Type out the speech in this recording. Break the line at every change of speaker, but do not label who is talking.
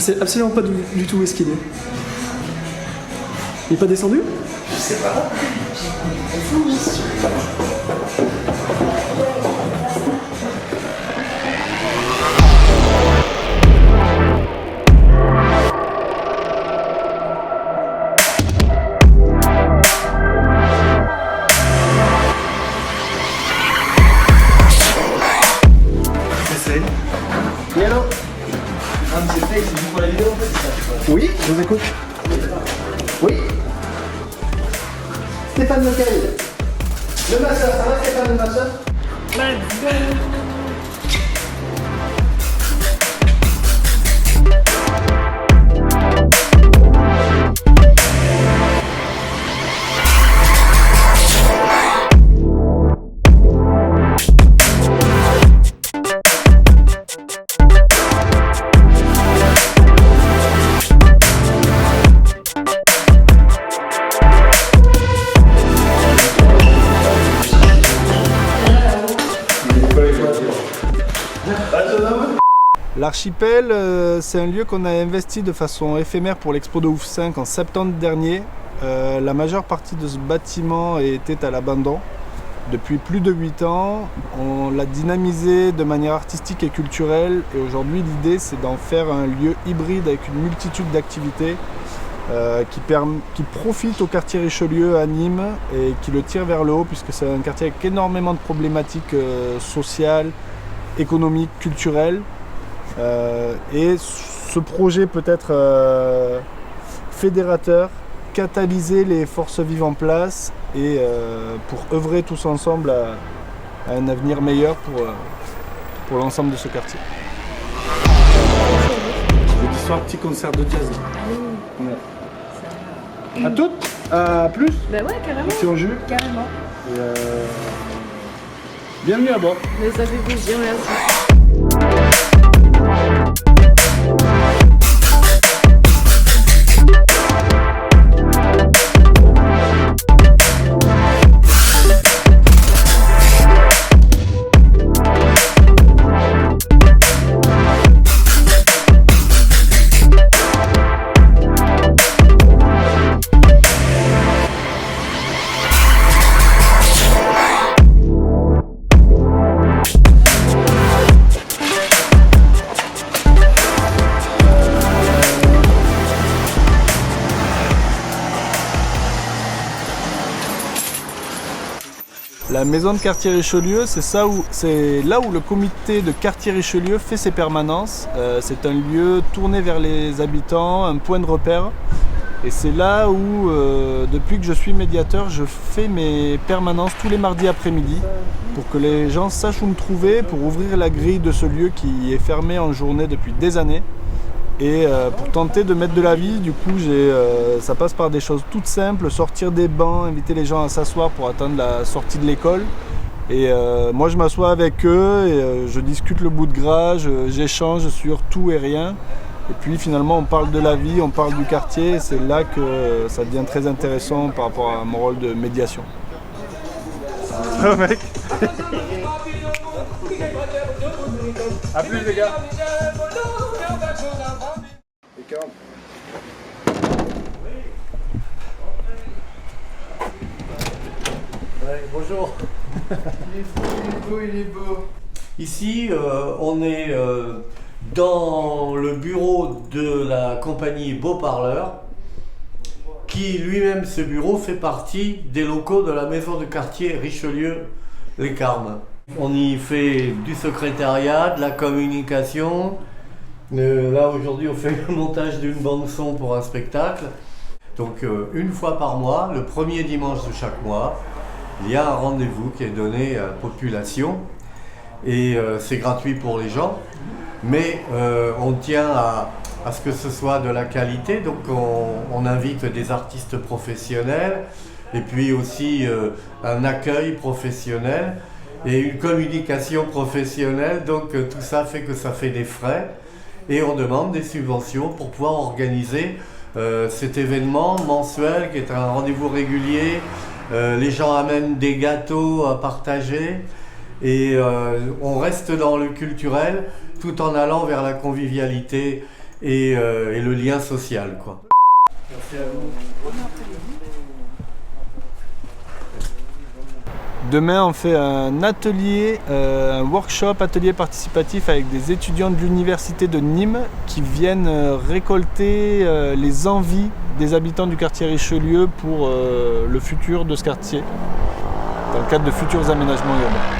sais absolument pas du tout où est-ce qu'il est. Il est pas descendu?
Je sais pas.
Oui, allô? Oui, je vous écoute. Oui? Stéphane lequel? Le masseur, ça va Stéphane le masseur? Let's go!
L'archipel, c'est un lieu qu'on a investi de façon éphémère pour l'Expo de Ouf 5 en septembre dernier. La majeure partie de ce bâtiment était à l'abandon. Depuis plus de 8 ans, on l'a dynamisé de manière artistique et culturelle et aujourd'hui l'idée c'est d'en faire un lieu hybride avec une multitude d'activités qui profite au quartier Richelieu à Nîmes et qui le tire vers le haut puisque c'est un quartier avec énormément de problématiques sociales, économiques, culturelles. Et ce projet peut être fédérateur, catalyser les forces vives en place et pour œuvrer tous ensemble à un avenir meilleur pour l'ensemble de ce quartier. Jeudi soir, petit concert de jazz. Ouais. À toutes, à plus.
Bah ouais, carrément.
Merci au jus.
Carrément.
Et bienvenue à bord.
Mais ça fait plaisir, merci.
La maison de quartier Richelieu, c'est là où le comité de quartier Richelieu fait ses permanences. C'est un lieu tourné vers les habitants, un point de repère. Et c'est là où, depuis que je suis médiateur, je fais mes permanences tous les mardis après-midi pour que les gens sachent où me trouver, pour ouvrir la grille de ce lieu qui est fermé en journée depuis des années. Et pour tenter de mettre de la vie, du coup, ça passe par des choses toutes simples, sortir des bancs, inviter les gens à s'asseoir pour attendre la sortie de l'école. Et moi, je m'assois avec eux et je discute le bout de gras, j'échange sur tout et rien. Et puis finalement, on parle de la vie, on parle du quartier. Et c'est là que ça devient très intéressant par rapport à mon rôle de médiation.
Oh mec. A plus les gars.
Ouais, bonjour.
Il est beau.
Ici, on est dans le bureau de la compagnie Beau Parleur, qui lui-même, ce bureau, fait partie des locaux de la maison de quartier Richelieu-Les Carmes. On y fait du secrétariat, de la communication. Là, aujourd'hui, on fait le montage d'une bande-son pour un spectacle. Donc, une fois par mois, le premier dimanche de chaque mois, il y a un rendez-vous qui est donné à la population. Et c'est gratuit pour les gens. Mais on tient à ce que ce soit de la qualité. Donc, on invite des artistes professionnels. Et puis aussi un accueil professionnel. Et une communication professionnelle. Donc, tout ça fait que ça fait des frais. Et on demande des subventions pour pouvoir organiser cet événement mensuel qui est un rendez-vous régulier. Les gens amènent des gâteaux à partager et on reste dans le culturel tout en allant vers la convivialité et le lien social, quoi. Merci à vous.
Demain, on fait un atelier, un workshop, atelier participatif avec des étudiants de l'université de Nîmes qui viennent récolter les envies des habitants du quartier Richelieu pour le futur de ce quartier, dans le cadre de futurs aménagements urbains.